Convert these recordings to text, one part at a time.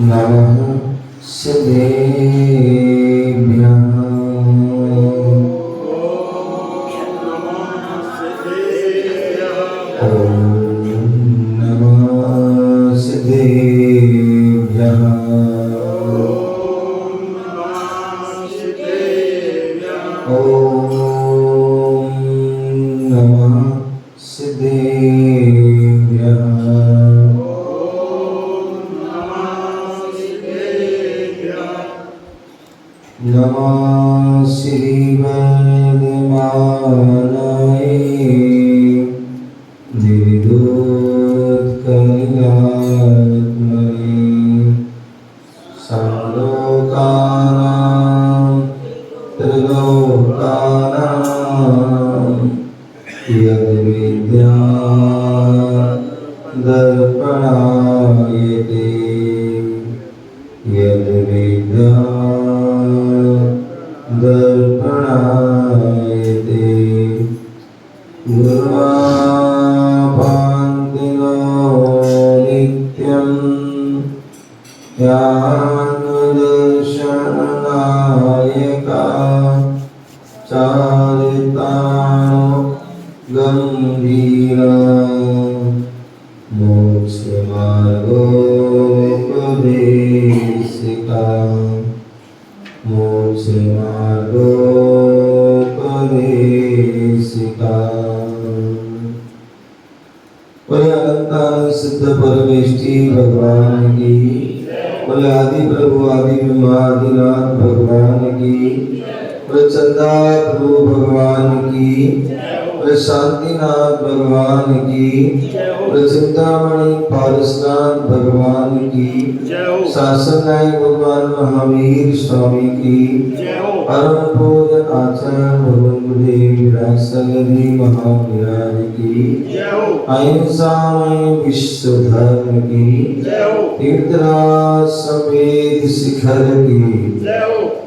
नमः सिद्धेभ्यः। ॐ नमः सिद्धेभ्यः। ॐ नमः सिद्धेभ्यः। नमः श्रीवरदमानाय निर्दोषकल्यात्मने सर्वलोकानां त्रिलोकानां यद्विद्या दर्पणायते यद्विद्या दर्पणायते गुरुवाभान्तिनो नित्यं ज्ञानदर्शननायका चारितानो गम्भीरा मोक्षमार्गोपदेशिका मोक्षमार्गोपदेशिका। बोले अनंतानंद सिद्ध परमेष्टि भगवान की, बोले आदि प्रभु आदि ब्रह्मादिनाथ भगवान की, बोले चंदा प्रभु भगवान की, बोले शांतिनाथ भगवान की, बोले चिंतामणि पारसनाथ भगवान की, शासन नायक भगवान महावीर स्वामी की, परम पूज्य आचार्य भगवदेव विरासगरी महाविराज की, अहिंसामय विश्व धर्म की, तीर्थराज समेत शिखर की,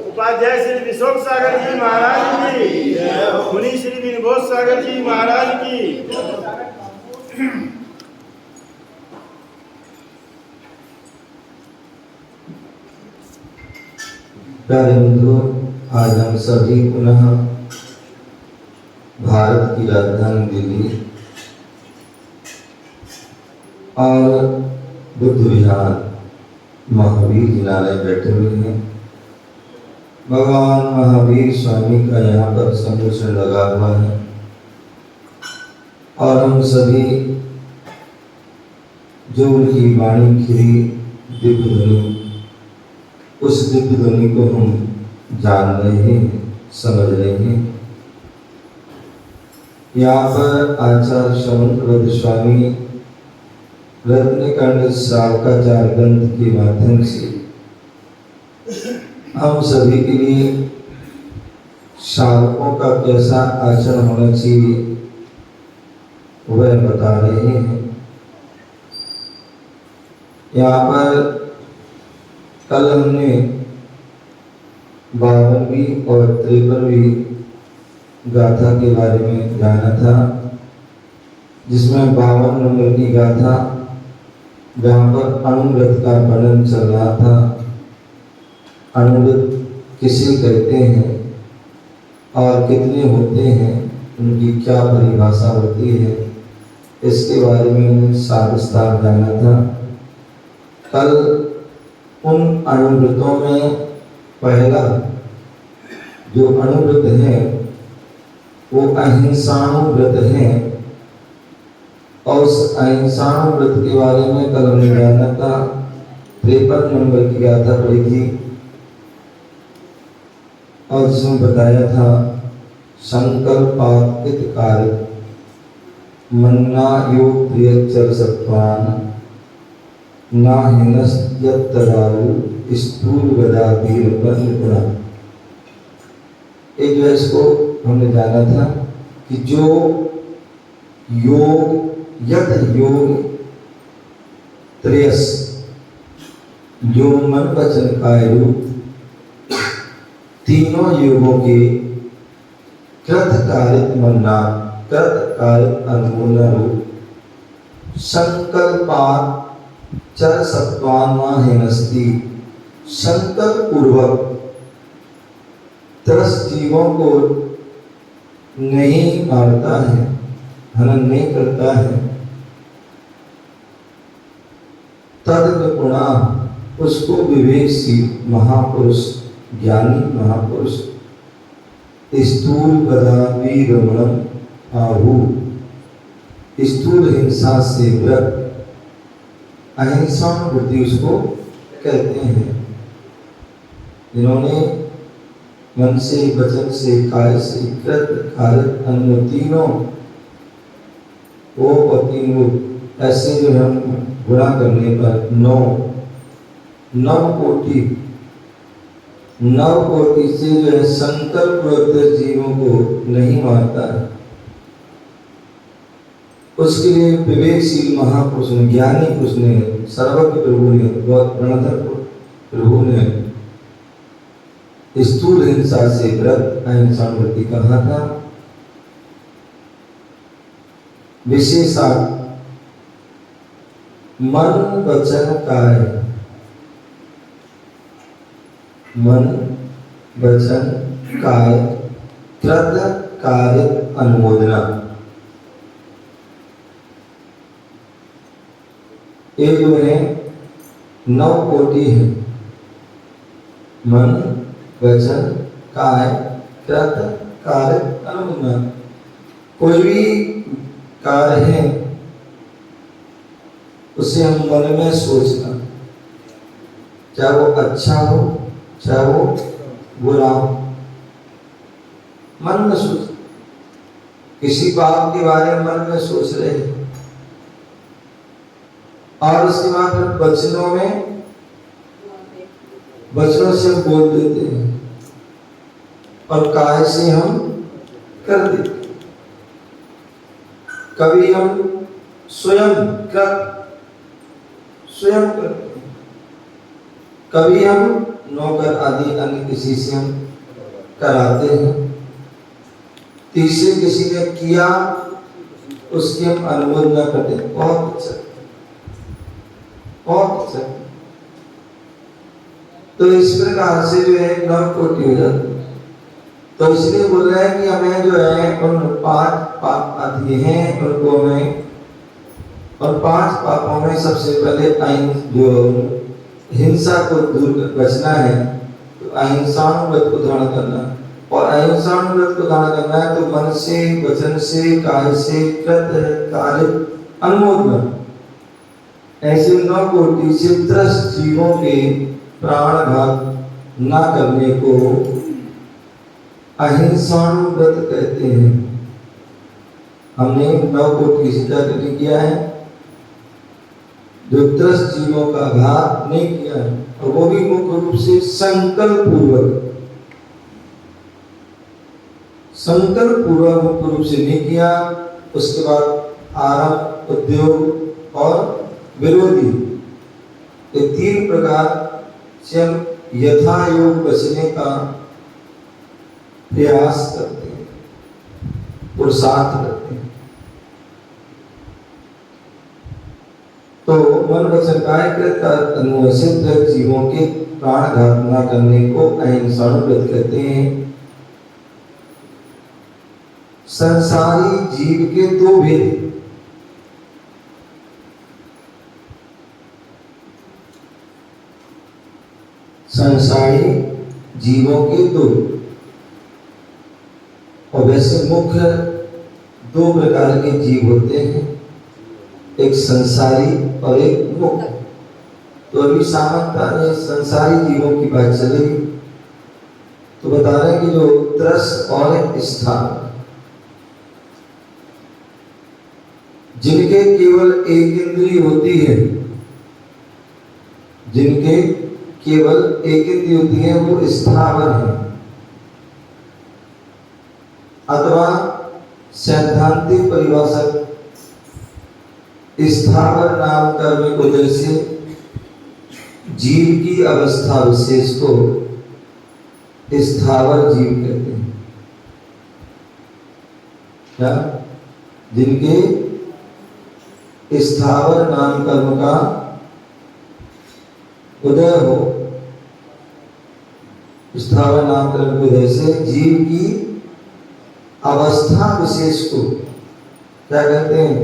उपाध्याय श्री विशोक सागर जी महाराज की, मुनि श्री विनोद सागर जी महाराज की। प्यारे बंधुओं, आज हम सभी पुनः भारत की राजधानी दिल्ली और बुद्ध विहार महावीर जिनालय बैठे हुए हैं। भगवान महावीर स्वामी का यहाँ पर संरक्षण लगा हुआ है और हम सभी जो उनकी वाणी खिली दिव्य ध्वनि, उस दिव्य ध्वनि को हम जान रहे हैं, समझ रहे हैं। यहाँ पर आचार्य श्रवण स्वामी रत्नकंड श्रावकाचार ग्रंथ के माध्यम से हम सभी के लिए श्रावकों का कैसा आचरण होना चाहिए वह बता रहे हैं। यहाँ पर कल हमने 52वीं और 53वीं गाथा के बारे में जाना था, जिसमें 52 नंबर की गाथा जहाँ पर अनुव्रत का वर्णन चल रहा था। अनुव्रत किसे कहते हैं और कितने होते हैं, उनकी क्या परिभाषा होती है, इसके बारे में साविस्तार जाना था। कल उन अनुव्रतों में पहला जो अनुव्रत है वो अहिंसानुव्रत है और उस अहिंसानुव्रत के बारे में कल हमने जाना था। 53 नंबर की गाथा पढ़ी थी और जिसमें बताया था संकल्पात्कृत कार्य मन्ना योग प्रिय चर सत्वान ना हिनस्यतरालु स्थूल गदाधीर निपुणा। एक जो इसको हमने जाना था कि जो योग यत योग त्रयस, जो मन वचन काय रूप तीनों योगों के कृत कारित मन्ना, कृत कारित अनुमोदन रूप संकल्पात चर सत्वान्मा हेनस्ती, संकल्प पूर्वक त्रस्त जीवों को नहीं मारता है, हनन नहीं करता है। तद निपुणा, उसको विवेकशील महापुरुष, ज्ञानी महापुरुष, स्थूल बदावी रमणम आहु, स्थूल हिंसा से व्रत, अहिंसा बुद्धि उसको कहते हैं। जिन्होंने मन से, वचन से, काय से, कृत कार्य अन्य तीनों वो और तीनों ऐसे जो हम गुणा करने पर नव कोटि से जो है संकल्प जीवों को नहीं मारता है, उसके लिए विवेकशील महापुरुष ने, ज्ञानी पुरुष ने, सर्वज्ञ प्रभु ने, प्रणतर प्रभु ने स्थूल हिंसा से व्रत अहिंसा वृत्ति कहा था। विशेषा मन वचन काय, मन वचन काय कृत कार्य अनुमोदना, ये जो है 9 कोटि है। मन वचन काय कृत कार्य अनुमोदना, कोई भी कार्य है उसे हम मन में सोचना, चाहे वो अच्छा हो चाहे वो बुरा हो, मन में सोच। किसी बात के बारे में मन में सोच रहे हैं और उसके बाद वचनों से हम बोल देते हैं और काय से हम कर देते। कभी हम स्वयं करते हैं, कभी हम नौकर आदि अन्य किसी से हम कराते हैं, तीसरे किसी ने किया उसकी हम अनुमोदना करते हैं। बहुत अच्छा, बहुत अच्छा। तो इस प्रकार से जो है 9 कोटि हो जाती है। तो इसलिए बोल रहे हैं कि हमें जो है उन 5 पाप आदि हैं उनको हमें, और 5 पापों में सबसे पहले जो हिंसा को दूर बचना है, तो अहिंसानुव्रत को धारण करना, और अहिंसानुव्रत को धारण करना है तो मन से, वचन से, काय से, कृत कार्य अनुमोदना, ऐसे 9 कोटि से त्रस्त जीवों के प्राणघात न करने को अहिंसानुव्रत कहते हैं। हमने 9 कोटि से क्या किया है, जो त्रस्त जीवों का घात नहीं किया है, और वो भी मुख्य रूप से संकल्प पूर्वक मुख्य रूप से नहीं किया। उसके बाद आरंभ, उद्योग और विरोधी, ये 3 प्रकार से हम यथा योग बचने का प्रयास करते हैं, पुरुषार्थ करते हैं। तो मन वचन काय कृत अनुवसित जीवों के प्राणघात न करने को अहिंसानुव्रत कहते हैं। संसारी जीव के 2 भेद, संसारी जीवों के 2, और वैसे मुख्य 2 प्रकार के जीव होते हैं, एक संसारी और एक मुक्त। तो अभी सामान्यतः संसारी जीवों की बात चलेगी, तो बता रहे हैं कि जो त्रस्त और स्थान, जिनके केवल एक इंद्रिय होती है, जिनके केवल एक इंद्रिय होती है, वो स्थावर है, अथवा सैद्धांतिक परिभाषा स्थावर नाम करने को जैसे जीव की अवस्था विशेष को स्थावर जीव कहते हैं। क्या? जिनके स्थावर नाम कर्म का उदय हो, स्थावर नामकरण उदय से जीव की अवस्था विशेष को क्या कहते हैं?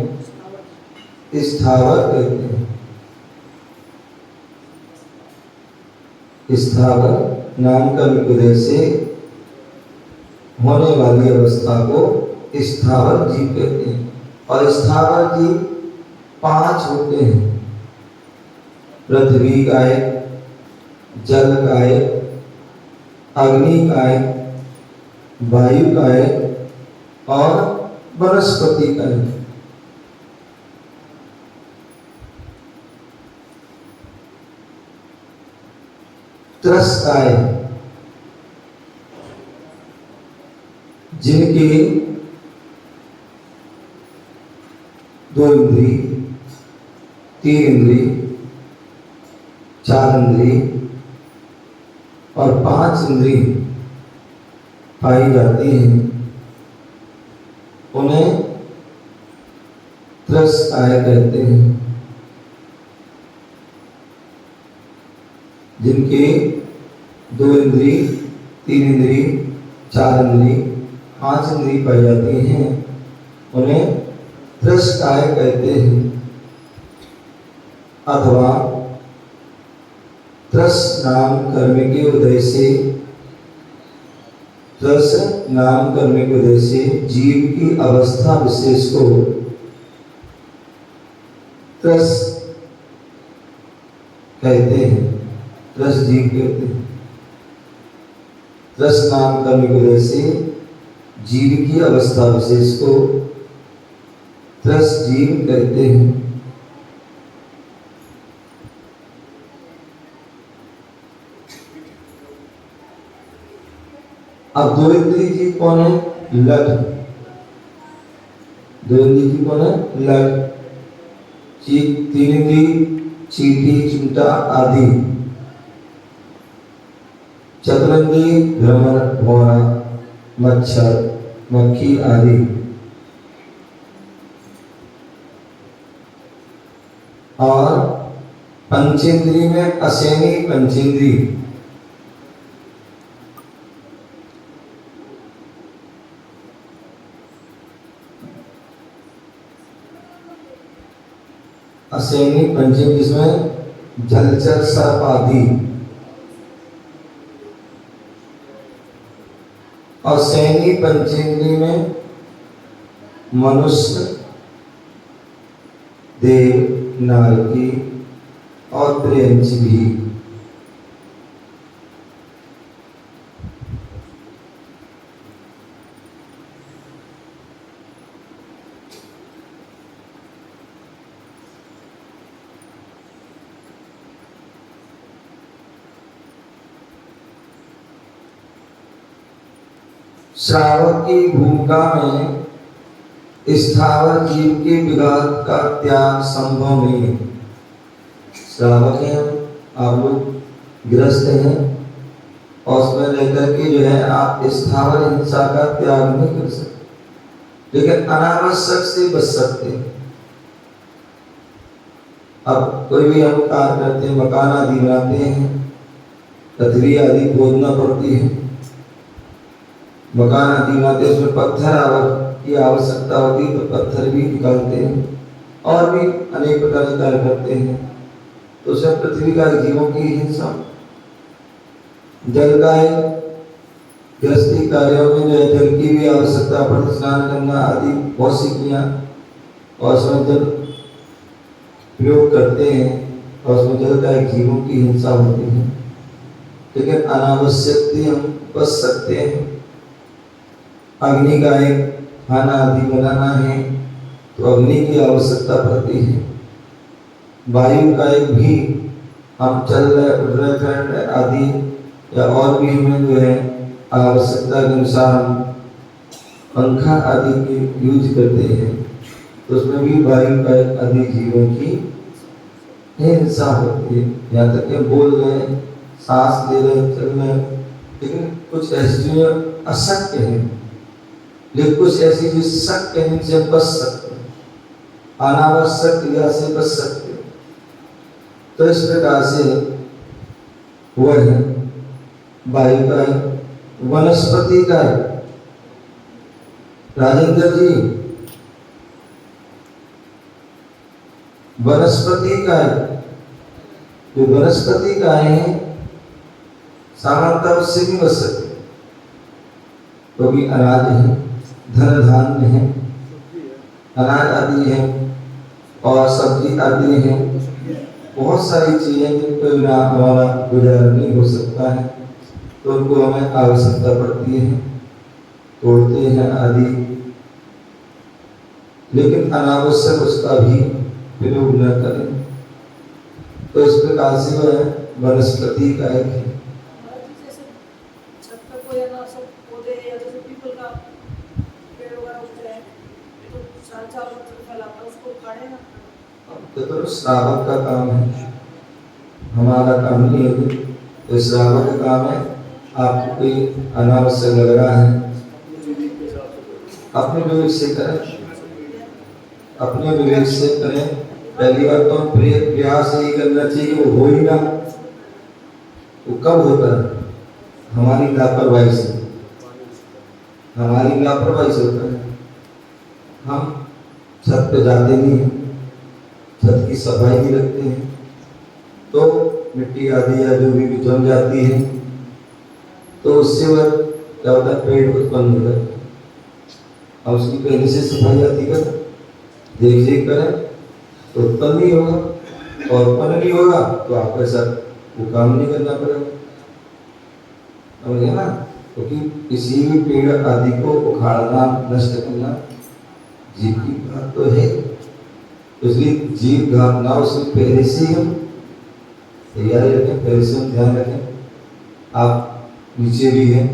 स्थावर कहते हैं। स्थावर नामकरण उदय से होने वाली अवस्था को स्थावर जीव कहते हैं। और स्थावर जीव 5 होते हैं। पृथ्वी काय, जल काय, अग्नि काय, वायु काय और वनस्पति काय। त्रस काय, जिनके 2 इंद्रिय, 3 इंद्रिय, 4 इंद्रिय और 5 इंद्रिय पाई जाती हैं, उन्हें त्रस काय कहते हैं। जिनके 2 इंद्रिय, 3 इंद्रिय, 4 इंद्रिय, 5 इंद्रिय पाई जाती हैं, उन्हें त्रस काय कहते हैं। अथवा त्रस नाम कर्म के उदय से, त्रस नाम कर्म के उदय से जीव की अवस्था विशेष को त्रस कहते हैं। त्रस जीव कहते हैं। त्रस नाम कर्म के उदय से जीव की अवस्था विशेष को त्रस जीव कहते हैं। अब 2 इंद्रिय जीव कौन है? लट। 2 इंद्रिय जीव कौन है? लट। 3 इंद्रिय चींटी, चिमटा आदि। चतुरिंद्रिय भ्रमर, भौरा, मच्छर, मक्खी आदि। और पंचेंद्रिय में असेनी पंचेंद्रिय। असेनी पंचेंद्रिय जिसमें जलचर, सर्प आदि। और सैनी पंचेंद्रिय में मनुष्य, देव, नारकी और प्रेंच भी। श्रावक की भूमिका में स्थावर जीव के विघात का त्याग संभव नहीं है। श्रावक हैं, आप लोग गृहस्थ हैं और उसमें रहकर के जो है आप स्थावर हिंसा का त्याग नहीं कर सकते, लेकिन अनावश्यक से बच सकते हैं। अब कोई भी हम कार्य करते हैं, मकान आदि बनाते हैं, पृथ्वी आदि खोदना पड़ती है, मकान आदि बनाते उसमें पत्थर की आवश्यकता होती है, तो पत्थर भी निकालते हैं और भी अनेक प्रकार के कार्य करते हैं। तो उसमें पृथ्वी का जीवों की हिंसा, जल का है, गृहस्थी कार्यों में जो है जल की भी आवश्यकता पड़ती, स्नान करना आदि बहुत सी क्रिया, और उसमें जल प्रयोग करते हैं और उसमें जल का जीवों की हिंसा होती है। लेकिन अनावश्यक भी हम बच सकते हैं। अग्नि का एक खाना आदि बनाना है तो अग्नि की आवश्यकता पड़ती है। वायु का एक भी हम चल रहे, उड़ रहे, फिर रहे आदि या और भी हमें जो है आवश्यकता के अनुसार हम पंखा आदि के यूज करते हैं, तो उसमें भी वायु का एक आदि जीवों की हिंसा होती है। यहाँ तक कि बोल रहे, सांस ले रहे, चल रहे, लेकिन कुछ ऐसी जो अशक्य है, लेकिन कुछ ऐसी जो शक्य है जिनसे बच सकते हैं, अनावश्यक क्रिया से बच सकते हैं। तो इस प्रकार से वह है वायु का है, वनस्पति का है। राजेंद्र जी, वनस्पति का है। जो वनस्पति का है सामान्यतः उससे भी बच सकते, तो भी अनाज है, धन धान्य है, अनाज आदि है और सब्जी आदि है। बहुत सारी चीजें जिनको बिना हमारा गुजारा नहीं हो सकता है, तो उनको हमें आवश्यकता पड़ती है, तोड़ते हैं आदि, लेकिन अनावश्यक उसका भी प्रयोग न करें। तो इस प्रकार से वह वनस्पति का एक है। तो श्रावक का काम है, हमारा काम नहीं है। तो श्रावक का काम है, आपको कोई अनावश्यक लग रहा है, अपने विवेक से करें, अपने विवेक से करें। पहली बार तो प्रयास यही करना चाहिए कि वो हो ही ना। वो कब होता है? हमारी लापरवाही से, हमारी लापरवाही से होता है। हम छत पे जाते नहीं हैं, छत की सफाई नहीं रखते हैं, तो मिट्टी आदि या जो भी जम जाती है, तो उससे वह क्या होता है, पेड़ उत्पन्न होता है। अब उसकी पहले से सफाई आदि कर देख रेख करें तो उत्पन्न नहीं होगा, और उत्पन्न नहीं होगा तो आपको ऐसा वो काम नहीं करना पड़ेगा, समझे ना। क्योंकि किसी भी पेड़ आदि को उखाड़ना, नष्ट करना जीव की बात तो है। इसलिए जीव घात ना, उसमें पहले से हम तैयारी रखें, पहले से हम ध्यान रखें। आप नीचे भी हैं,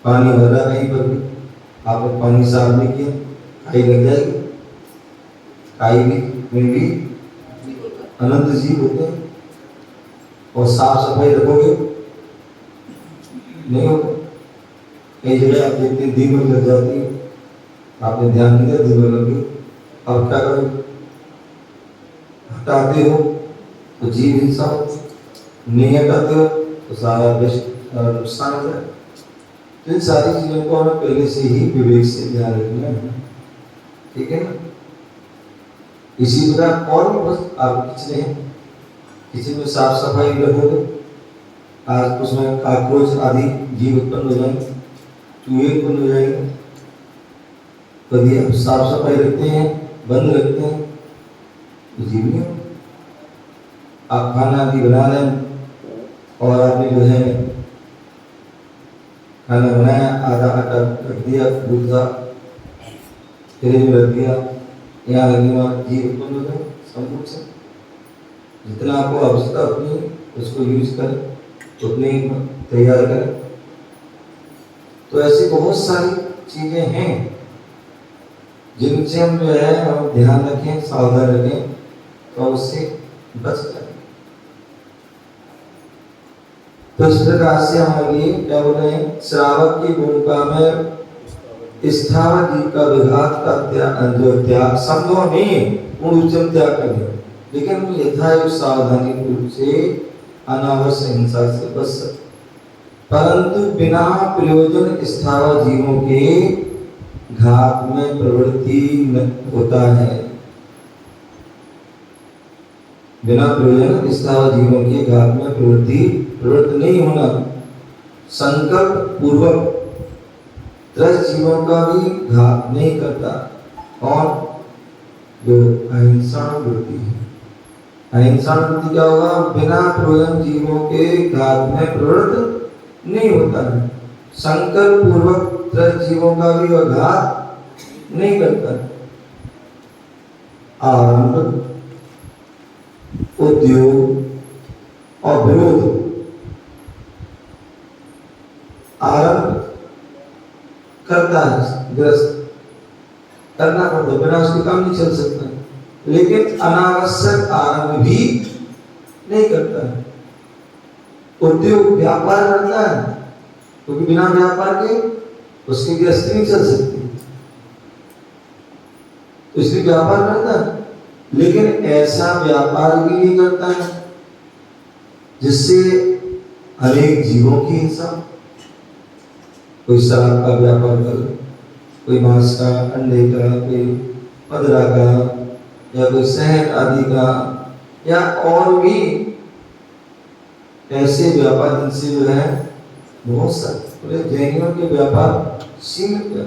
पानी भर रहा कहीं पर भी, आपने पानी साफ नहीं किया, काई लग जाएगी। काई में भी अनंत जीव होते हैं, और साफ सफाई रखोगे नहीं होगा। कई जगह आप देखते हैं दीमक लग जाती है, आपने ध्यान नहीं दिया, दीमक लग गई, अब क्या करोगे? हटाते हो तो जीव हिंसा, नहीं हटाते हो तो सारा नुकसान हो जाए। तो इन सारी चीजों को हमें पहले से ही विवेक से ध्यान रखना है, ठीक है ना। इसी प्रकार और भी बस आप किचन है, किचन में साफ सफाई रखोगे, आज उसमें काकरोच आदि जीव उत्पन्न हो जाएंगे, चूहे उत्पन्न हो जाएंगे। कभी आप साफ सफाई रखते हैं, बंद रखते हैं, तो जीव नहीं हो। आप खाना आदि बना रहे हैं और आपने जो है खाना बनाया, आधा आटा रख दिया, दूध का फ्रिज में रख दिया, यहाँ लगने वाला जीव उत्पन्न हो जाए संपूर्ण से। जितना आपको आवश्यकता उतनी उसको यूज करें, उतने तैयार करें। तो ऐसी बहुत सारी चीजें हैं जिनसे हम जो है हम ध्यान रखें, सावधान रखें, तो उससे बच जाए। तो इस प्रकार से हमारे लिए क्या बोल रहे हैं, श्रावक की भूमिका में स्थावर जीव का विघात का त्याग संभव नहीं, पूर्ण उच्चम त्याग करें, लेकिन यथायुक्त सावधानी रूप से अनावश्यक हिंसा से बच सकते। परंतु बिना प्रयोजन स्थावर जीवों के घात में प्रवृत्ति होता है। बिना प्रयोजन स्थावर जीवों के घात में प्रवृत्त नहीं होना, संकल्प पूर्वक दस जीवों का भी घात नहीं करता, और जो अहिंसा वृत्ति है, अहिंसा वृत्ति क्या होगा, बिना प्रयोजन जीवों के घात में प्रवृत्त नहीं होता है, संकल्प पूर्वक दस जीवों का भी वह घात नहीं करता। आरंभ, उद्योग और विरोध। आरंभ करता है, ग्रस्त करना पड़ता, बिना उसके काम नहीं चल सकता, लेकिन अनावश्यक आरंभ भी नहीं करता है। उद्योग व्यापार करता है, क्योंकि बिना व्यापार के उसकी गृहस्थी नहीं चल सकती, तो इसलिए व्यापार करता है, लेकिन ऐसा व्यापार भी नहीं करता है जिससे अनेक जीवों की हिंसा, कोई शराब का व्यापार कर, कोई मांस का, अंडे का, कोई मदिरा का, या कोई शहद आदि का, या और भी ऐसे व्यापार जिनसे जो है बहुत सारे बोले जैनियों के व्यापार सीमित है।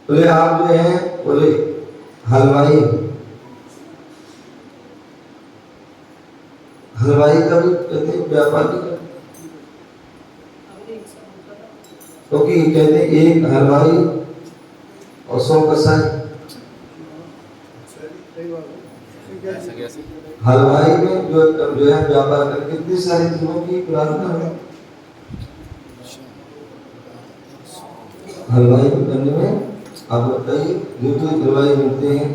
बोले आप जो है बोले हलवाई का भी कहते व्यापार भी करते, क्योंकि कहते एक हलवाई और 100 कसाई। हलवाई में जो है व्यापार कर कितनी सारी जीवों की प्रार्थना है। हलवाई करने में आप बताइए जो हलवाई मिलते हैं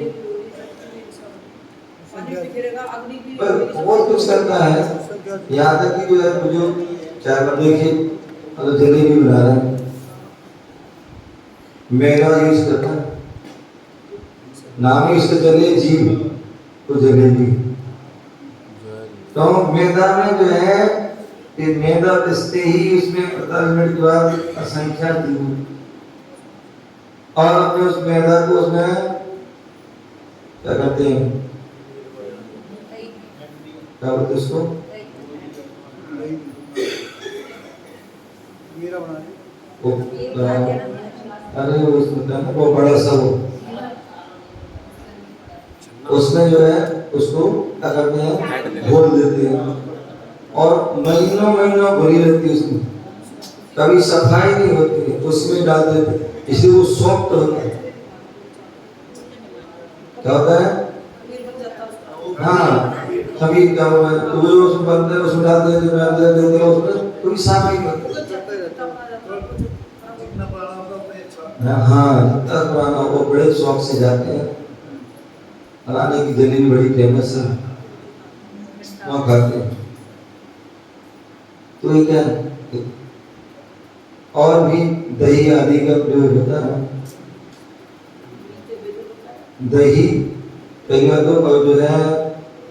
पर बहुत कुछ करता है। यहाँ तक कि जो है जो चाय में देखिए और जलेबी बना रहा है, मैदा यूज करता है, नाम ही इसका चले जीव तो जलेबी। तो मैदा में जो है ये मैदा पिसते ही उसमें 45 मिनट के बाद असंख्या जीव, और अपने उस मैदा को उसमें क्या करते हैं, क्या बोलते उसको, अरे वो उसमें वो बड़ा सा वो उसमें जो है उसको क्या करते हैं, घोल देते हैं और महीनों महीनों भरी रहती है उसमें, कभी सफाई नहीं होती है, उसमें डाल देते इसलिए वो सॉफ्ट होता है। क्या होता है, हाँ कभी क्या हुआ तो वो उसमें बनता है, उसमें डाल देते उसमें कोई साफ नहीं होता। हाँ जितना पुराना वो बड़े शौक से जाते हैं, फलाने की जलेबी बड़ी फेमस है वहाँ खाते हैं। तो ये क्या है, और भी दही आदि का प्रयोग होता है। दही कई बार तो जो है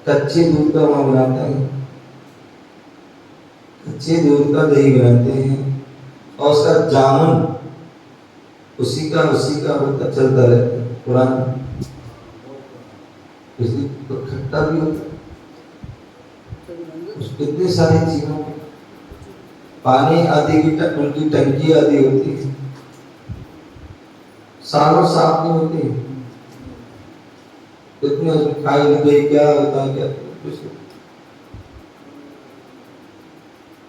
कच्चे दूध का वहाँ बनाता है, कच्चे दूध का दही बनाते हैं और उसका जामुन उसी का होता चलता रहता है पुराना, इसलिए तो खट्टा भी होता है। कितनी सारी चीजों पानी आदि की उनकी टंकी आदि होती है, सालों साफ नहीं होती, इतने उसमें खाई नहीं गई क्या होता है, क्या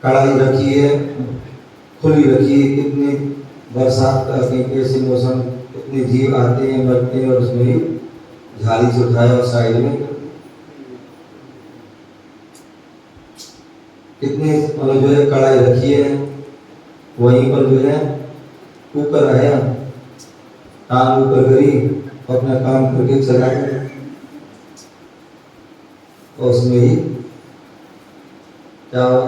कढ़ाई रखी है, खुली रखी है, कितनी बरसात का कहीं कैसे मौसम, कितने जीव आते हैं मरते हैं और उसमें ही झाड़ी से उठाया और साइड में कितने जो है कढ़ाई रखी है, वहीं पर जो है कुकर आया, टांग ऊपर करी अपना काम करके चला गया और उसमें ही क्या हुआ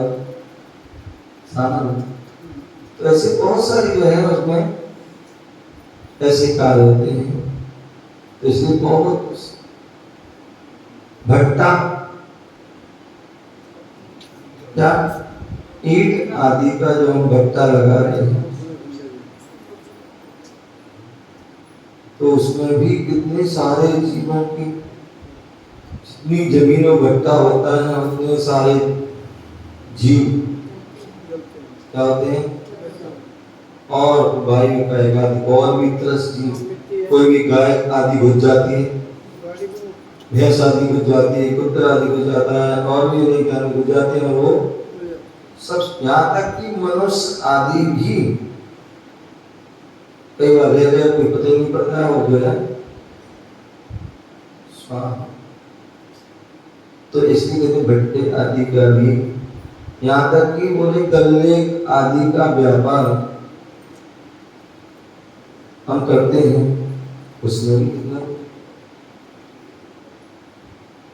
सामान। तो ऐसे बहुत सारी जो है उसमें ऐसे कार्य होते हैं। तो इसलिए बहुत भट्टा या ईंट आदि का जो हम भट्टा लगा रहे हैं तो उसमें भी कितने सारे जीवों की, जितनी जमीनों भट्टा होता है उतने सारे जीव क्या होते हैं, और वायु का एक आदि और भी तरस जीव, कोई भी गाय आदि घुस जाती है, भैंस आदि घुस जाती है, कुत्ता आदि घुस जाता है, और भी अनेक जानवर घुस जाते हैं, वो सब यहाँ तक कि मनुष्य आदि भी कई बार रह गए, कोई पता ही नहीं पड़ता है, और जो है तो इसलिए कहते भट्टे आदि का भी, यहाँ तक कि बोले गल्ले आदि का व्यापार हम करते हैं, उसमें भी कितना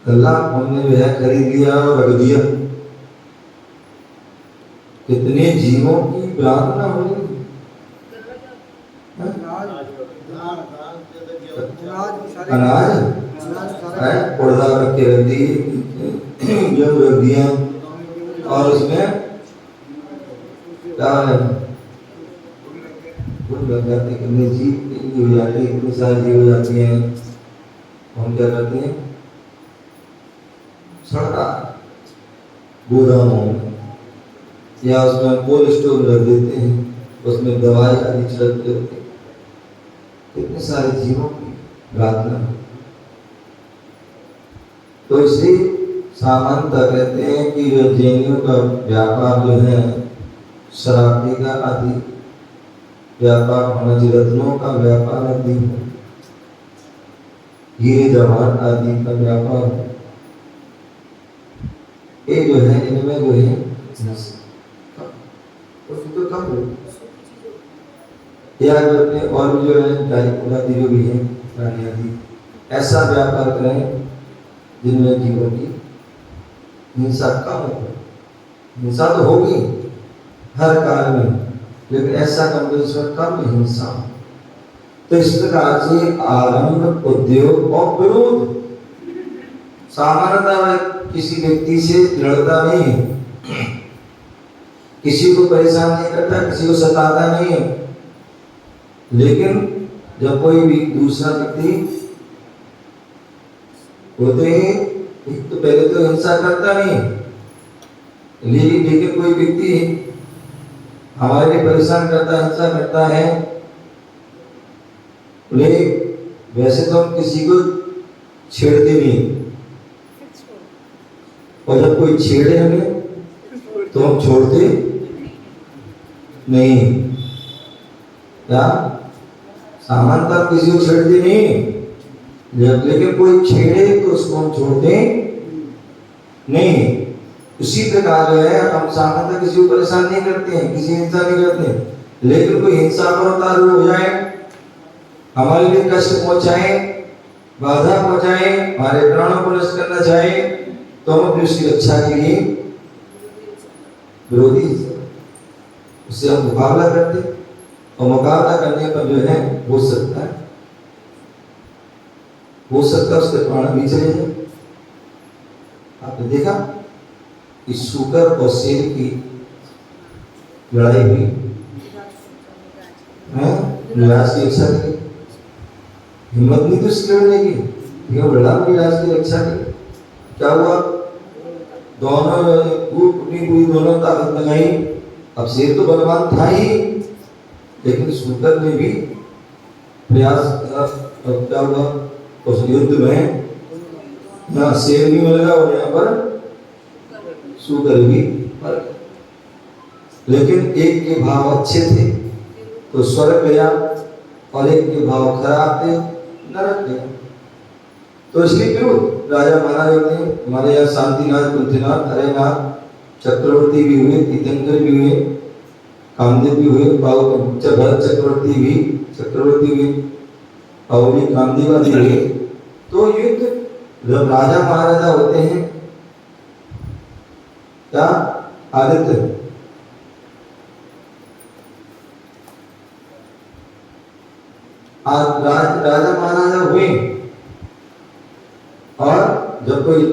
गल्ला हमने जो है खरीद लिया और रख दिया, कितने जीवों की प्रार्थना हो रही अनाज है, उड़दा रख के रख दी, मीडियम रख दिया और उसमें क्या है लग जाते, कितने जीव हो जाते, इतनी सारी जीव हो जाती हैं, हम क्या करते हैं सड़का गोदामों में या उसमें कोल्ड स्टोर रख देते हैं, उसमें दवाई आदि छिड़क देते हैं, कितने सारे जीवों की प्रार्थना। तो इसलिए सामान्यतः कहते हैं कि जो जैनियों का व्यापार जो है शराबी का आदि व्यापार होना चाहिए, रत्नों का व्यापार आदि हीरे जवाहर आदि का व्यापार, ये जो है इनमें जो है तो कम या अपने और भी जो है गाय आदि जो भी है प्राणी आदि ऐसा व्यापार करें जिनमें जीवों की हिंसा कम हो। हिंसा तो होगी हर काल में, लेकिन ऐसा कम जिसमें कम हिंसा हो। तो इस प्रकार से आरंभ, उद्योग और विरोध सामान्यतः किसी व्यक्ति से लड़ता नहीं है, किसी को परेशान नहीं करता, किसी को सताता नहीं है, लेकिन जब कोई भी दूसरा व्यक्ति होते हैं तो पहले तो हिंसा करता नहीं, लेकिन कोई व्यक्ति हमारे लिए परेशान करता है, हिंसा करता है, वैसे तो हम किसी को छेड़ते नहीं, और जब कोई छेड़े हमें तो हम छोड़ते नहीं। क्या सामान्यतः किसी को छेड़ते नहीं, लेकिन कोई छेड़े तो उसको हम छोड़ते नहीं। उसी प्रकार जो है हम सामान्यतः किसी को परेशान नहीं करते हैं, किसी हिंसा नहीं करते हैं, लेकिन कोई हिंसा पर उतारू हो जाए, हमारे लिए कष्ट पहुंचाए, बाधा पहुंचाए, हमारे प्राणों को नष्ट करना चाहे, तो हम अपनी उसकी रक्षा के लिए विरोधी उससे हम मुकाबला करते, और मुकाबला करने पर जो है हो सकता है उसके प्राण भी चले जाए। आपने देखा कि सूकर और शेर की लड़ाई हुई है, निराश की रक्षा की हिम्मत नहीं थी उसकी लड़ने की, लड़ा निराश की रक्षा की। क्या हुआ, दोनों पूरी दोनों ताकत लगाई। अब शेर तो बलवान था ही, लेकिन सूकर ने भी प्रयास किया। क्या हुआ उस युद्ध में, यहाँ शेर भी मर गया और यहाँ पर सूकर भी मर गया, लेकिन एक के भाव अच्छे थे तो स्वर्ग गया, और एक के भाव खराब थे नरक गया। तो इसलिए क्यों राजा महाराज ने हमारे यहाँ शांतिनाथ, कुंतीनाथ, हरेनाथ चक्रवर्ती भी हुए, तीर्थंकर भी हुए, कामदेव भी हुए, भरत चक्रवर्ती भी चक्रवर्ती हुए, और भी कामदेव आदि हुए। तो युद्ध जब राजा महाराजा होते हैं, क्या आदित्य राजा महाराजा हुए, और जब कोई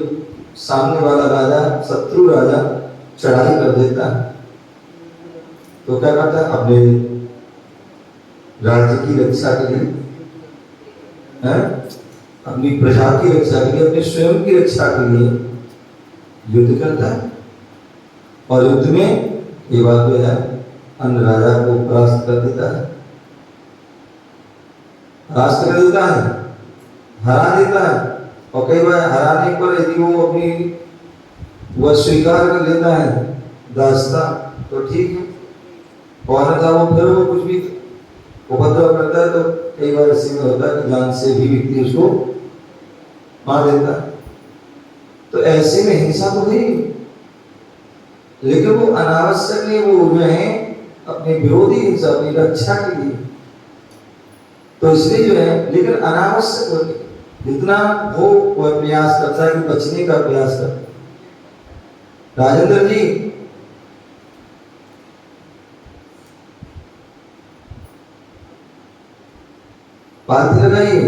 सामने वाला राजा, शत्रु राजा चढ़ाई कर देता है, तो क्या करता है, अपने राज्य की रक्षा के लिए, अपनी प्रजा की रक्षा के लिए, अपने स्वयं की रक्षा के लिए युद्ध करता है। और युद्ध में ये बात जो है अन्य राजा को परास्त कर देता है, परास्त कर देता है, हरा देता है। और कई बार हराने पर यदि वो अपनी वह स्वीकार कर लेता है दास्ता, तो ठीक है, और वो फिर वो कुछ भी उपद्रव करता है, तो कई बार ऐसे में होता है कि जान से भी व्यक्ति उसको मार देता है। तो ऐसे में हिंसा तो हुई, लेकिन वो अनावश्यक नहीं, वो जो है अपने विरोधी हिंसा, अपनी रक्षा के लिए, तो इसलिए जो है, लेकिन अनावश्यक होती, जितना वो प्रयास करता है कि बचने का प्रयास करता है। राजेंद्र जी पालती लगाइए,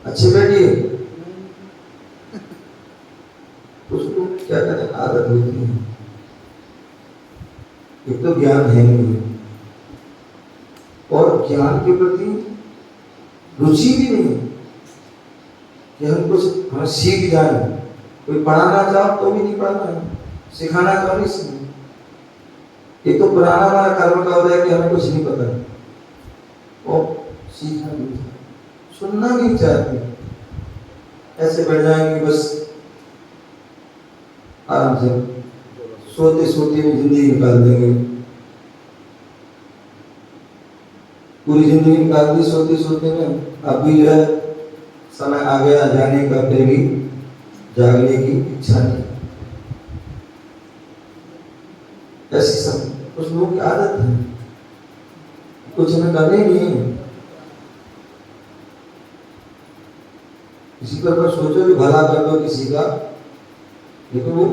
अच्छे बैठिए, क्या करें, आदत होती है। एक तो ज्ञान है नहीं और ज्ञान के प्रति रुचि भी नहीं कि हम कुछ हम सीख जाए। कोई पढ़ाना चाहो तो भी नहीं पढ़ना है, सिखाना चाहो नहीं सीखना। ये तो पुराना हमारा कर्म का होता है कि हमें कुछ नहीं पता और सीखना नहीं, सुनना नहीं चाहते, ऐसे बैठ जाएंगे बस आराम से, सोते सोते भी जिंदगी निकाल देंगे, पूरी जिंदगी निकाल दी सोते सोते में। अब भी जो है समय आ गया जाने का, फिर भी जागने की इच्छा नहीं। ऐसी सब कुछ लोगों की आदत है, कुछ हमें करने नहीं है। किसी पर सोचो भी भला कर दो किसी का, लेकिन वो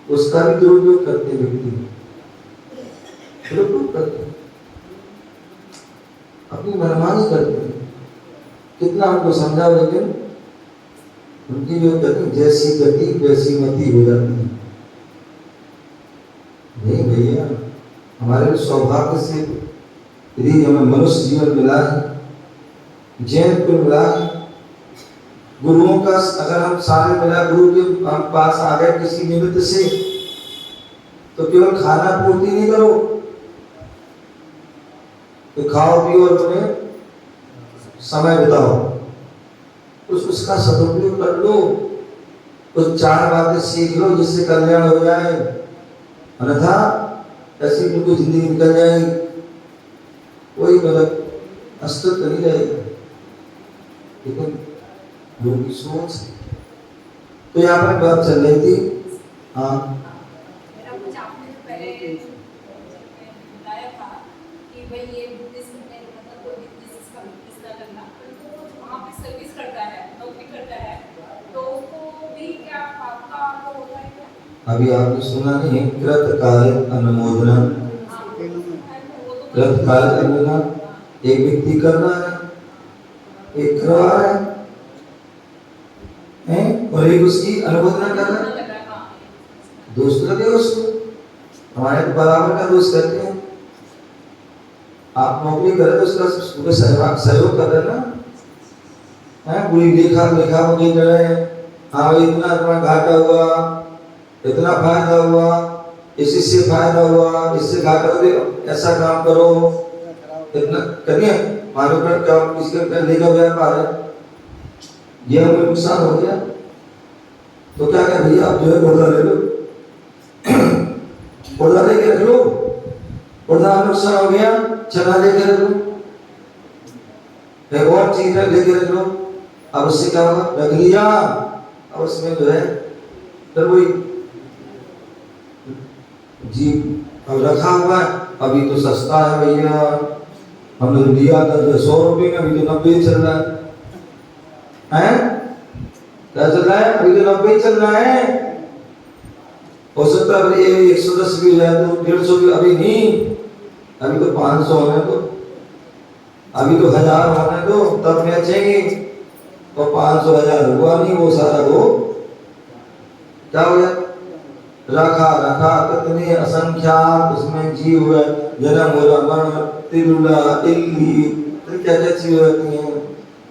उसका भी दुरुपयोग करते व्यक्ति, दुरुपयोग करते, अपनी मनमानी करते। कितना हमको समझा, लेकिन उनकी जो गति, जैसी गति वैसी मति हो जाती है। नहीं भैया, हमारे सौभाग्य से यदि हमें मनुष्य जीवन मिला है, जैन कुल मिला है, गुरुओं का अगर हम सारे मिला गुरु के पास आ गए किसी निमित्त से, तो केवल खाना पूर्ति नहीं करो, तो खाओ पियो और अपने समय बिताओ, उसका सदुपयोग कर लो, कुछ चार बातें सीख लो जिससे कल्याण हो जाए। अन्यथा ऐसी बिल्कुल जिंदगी निकल जाएगी, कोई मतलब अस्तित्व नहीं रहेगा। लेकिन लोगों की सोच, तो यहाँ पर बात चल रही थी। हाँ, कुछ आपने जो पहले बताया था कि भाई ये बुद्धिज्म में मतलब कोई बिजनेस का बिजनेस ना करना, तो वहाँ पे सर्विस करता है, नौकरी करता है, तो उसको भी क्या आपका वो होता है क्या? अभी आपने सुना नहीं है, कृतकाल अनुमोदना। कृतकाल अनुमोदना एक व्यक्ति कर रहा है, एक करवा रहा है, और एक उसकी अनुमोदना कर रहा है। दोस्त लगे उसको, हमारे बराबर का दोस्त कहते हैं। आप नौकरी करें तो उसका सहयोग कर रहे ना, है पूरी लेखा लेखा वो देख रहे हैं। हाँ भाई इतना तुम्हारा घाटा हुआ, इतना फायदा हुआ, इससे फायदा हुआ, इससे घाटा हो गया, ऐसा काम करो, इतना करिए, मानो कर क्या इसके लेकर व्यापार है, ये हमें नुकसान हो गया तो क्या करें भैया, आप जो है पर्दा ले लो, पर्दा लेके रख लो, पर्दा नुकसान हो गया, चना लेके रख लो, एक और चीज लेके रख लो। अब उससे क्या होगा, रख लिया, अब उसमें जो है फिर वही जी अब रखा हुआ है, अभी तो सस्ता है भैया, हमने लिया था 100 रुपये में, अभी तो 90 चल रहा है, क्या चल रहा है, अभी तो 90 चल रहा है। हो सकता है ये 110 भी हो जाए तो 150 भी, अभी नहीं, अभी तो 500 होने तो, अभी तो 1000 होने तो तब बेचेंगे, तो 500 1000 हुआ नहीं, वो सारा वो क्या हो गया, रखा रखा कितने असंख्यात उसमें जीव हुए, जन्म हो रहा, मरण, तिरुला, इल्ली, तो क्या क्या चीजें होती हैं,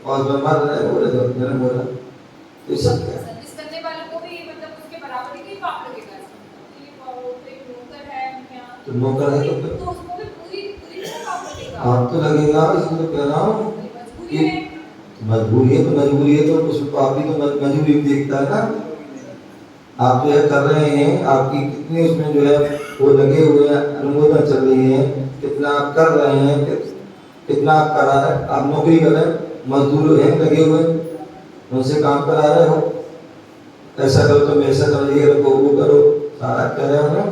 और मर रहे हो रहे, जन्म हो रहा, तो ये सब क्या है। सर्विस करने वालों को भी मतलब उसके बराबर ही पाप लगेगा, नौकर है यहाँ, तो नौकर है तो उसको भी पूरी पूरी तरह पाप लगेगा। आप तो लगेगा, इसलिए तो कह रहा हूँ कि मजबूरी है, तो मजबूरी है तो उसमें तो आप भी तो मजबूरी देखता है ना। आप जो है कर रहे हैं, आपकी कितनी उसमें जो है वो लगे हुए हैं, अनुमोदन चल रही है, कितना आप कर रहे हैं, कितना आप करा रहे हैं, आप नौकरी कर रहे हैं, मजदूर हैं लगे हुए, उनसे काम करा रहे हो, ऐसा करो तुम ऐसा करो, ये रखो वो करो, सारा कर रहे हो ना,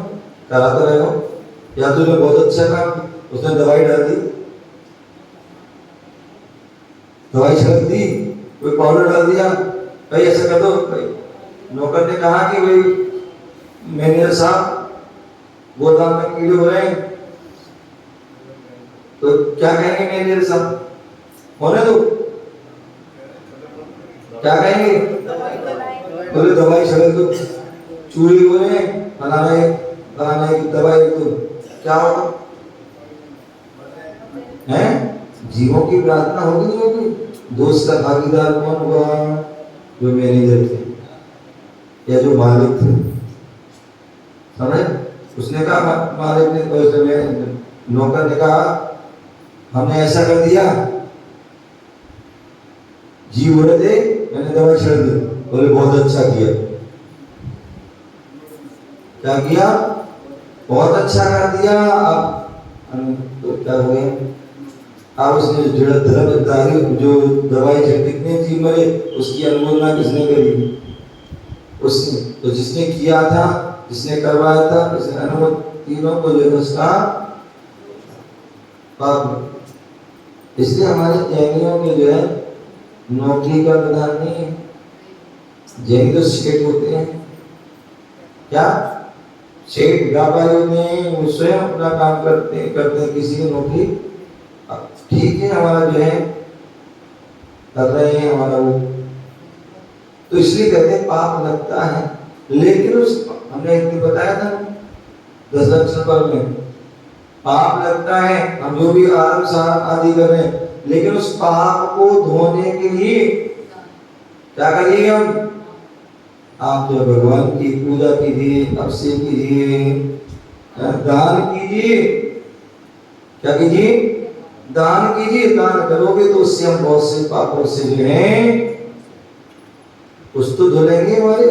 कराते रहे हो। या तो बहुत अच्छा काम, उसने दवाई डाल दी, दवाई छिड़क दी, कोई पाउडर डाल दिया, भाई ऐसा कर दो, भाई नौकर ने कहा कि भाई मैनेजर साहब गोदाम में कीड़े हो रहे हैं, तो क्या कहेंगे मैनेजर साहब, होने दो, क्या कहेंगे, बोले दवाई छिड़क दो, चूहे बोले फलाना एक दवाई तो क्या होगा? हैं? जीवों की प्रार्थना होगी नहीं होगी? दोस्त का भागीदार कौन हुआ? जो मैनेजर थे या जो मालिक थे, समझे? उसने कहा, मालिक ने, नौकर ने कहा हमने ऐसा कर दिया, जी हो रहे थे, मैंने दवाई छिड़क दी। बोले बहुत अच्छा किया। क्या किया? बहुत अच्छा कर दिया। अब तो क्या हो गया? अब उसने जो दवाई कितने जी मरे, उसकी अनुमोदना किसने करी? उसने। तो जिसने किया था, जिसने करवाया था, उसने अनुमोदन, तीनों को जो उसका पाप। इसलिए हमारे जैनियों के जो है नौकरी का विधान नहीं है। जैन तो सेठ होते हैं, क्या सेठ व्यापारी होते हैं, वो स्वयं अपना काम करते हैं किसी की नौकरी। ठीक है, हमारा जो है कर रहे हैं हमारा वो, तो इसलिए कहते हैं पाप लगता है। लेकिन उस हमने एक दिन बताया था 10 लक्षण पर में पाप लगता है, हम जो भी आरंभ सारंभ आदि कर रहे हैं, लेकिन उस पाप को धोने के लिए क्या करिए? हम आप जो भगवान की पूजा कीजिए, अभिषेक कीजिए, दान कीजिए। क्या कीजिए? दान कीजिए। दान करोगे तो उससे हम बहुत से पापों से जो है कुछ तो धुलेंगे हमारे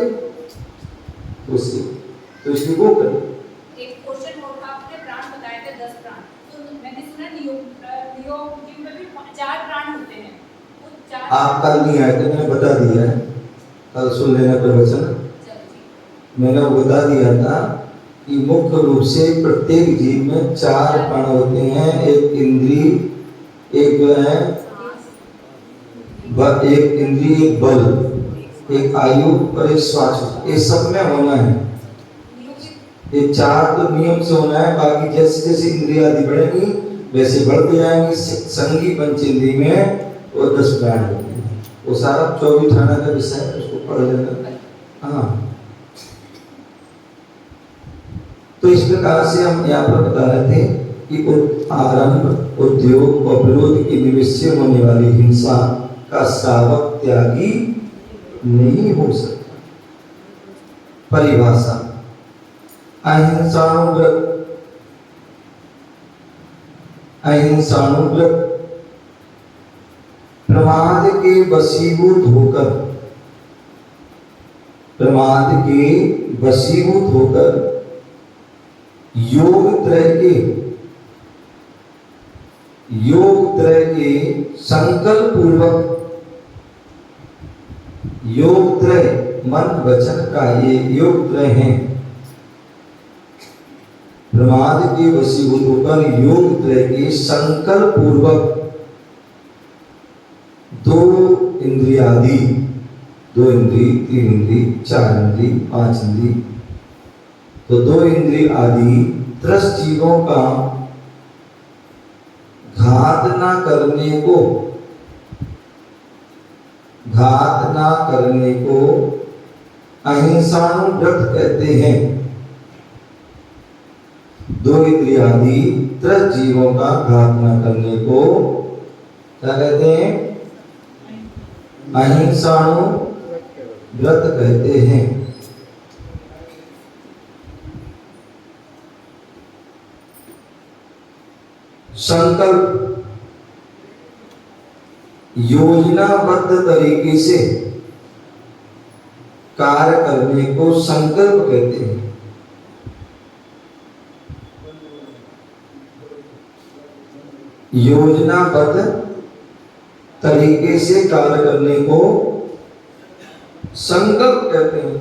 उससे, तो इसलिए वो करें। एक क्वेश्चन और था, आपने प्राण बताए थे 10 प्राण, तो मैंने सुना नियोग जीव में भी 4 प्राण होते हैं, वो 4। आप कल नहीं आए थे, मैंने बता दिया है, कल सुन लेना प्रवचन। मैंने वो बता दिया था कि मुख्य रूप से प्रत्येक जीव में 4 प्राण होते हैं। एक इंद्री, एक जो है एक इंद्री, एक बल, एक आयु और एक श्वास। ये सब में होना है। ये 4 तो नियम से होना है, बाकी जैसे जैसे इंद्रियां आदि बढ़ेंगी वैसे बढ़ते जाएंगी। संगी पंचेंद्री में वो 10 प्राण होते हैं। वो सारा 24 थाना का विषय है, उसको पढ़ लेना। हाँ, तो इस प्रकार से हम यहाँ पर बता रहे थे कि आरंभ, उद्योग और विरोध के निमित्त से होने वाली हिंसा का श्रावक त्यागी नहीं हो सकता। परिभाषा: अहिंसानुव्रत, अहिंसानुव्रत प्रमाद के वशीभूत होकर, प्रमाद के वशीभूत होकर योग त्रय के संकल्प पूर्वक, योग त्रय मन वचन का ये योग त्रय है। प्रमाद के वशीभूत होकर योग त्रय के संकल्प पूर्वक 2 इंद्रियादि, 2 इंद्री, 3 इंद्री, 4 इंद्री, 5 इंद्री, तो 2 इंद्रिय आदि त्रस्त जीवों का घात ना करने को, घात ना करने को अहिंसानुव्रत कहते हैं। 2 इंद्रिय आदि त्रस्त जीवों का घात ना करने को क्या कहते हैं? अहिंसानुव्रत कहते हैं। संकल्प योजनाबद्ध तरीके से कार्य करने को संकल्प कहते हैं। योजनाबद्ध तरीके से कार्य करने को संकल्प कहते हैं।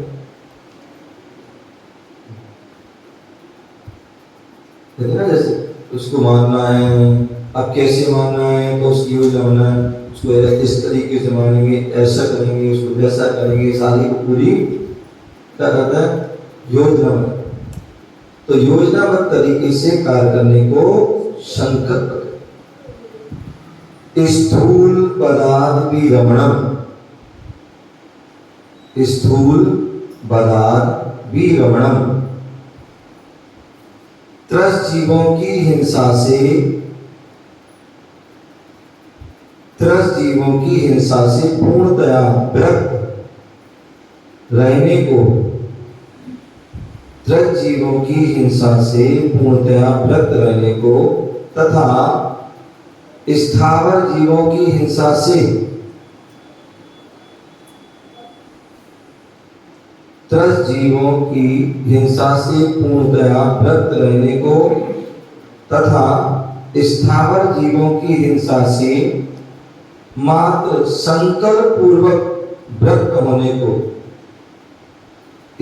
जैसे उसको मानना है, अब कैसे मानना है तो उसकी योजना होना है, उसको इस तरीके से मानेंगे, ऐसा करेंगे, उसको वैसा करेंगे, सारी को पूरी क्या कहता है? योजना। तो योजनाबद्ध तरीके से कार्य करने को संकल्प। स्थूल पदार्थ विरमणम, स्थूल बलात् विरमणम्। त्रस्त जीवों की हिंसा से पूर्णतया विरक्त रहने को, त्रस्त जीवों की हिंसा से पूर्णतया विरक्त रहने को तथा स्थावर जीवों की हिंसा से, त्रस्त जीवों की हिंसा से पूर्णतया विरक्त रहने को तथा स्थावर जीवों की हिंसा से मात्र संकल्प पूर्वक विरक्त होने को,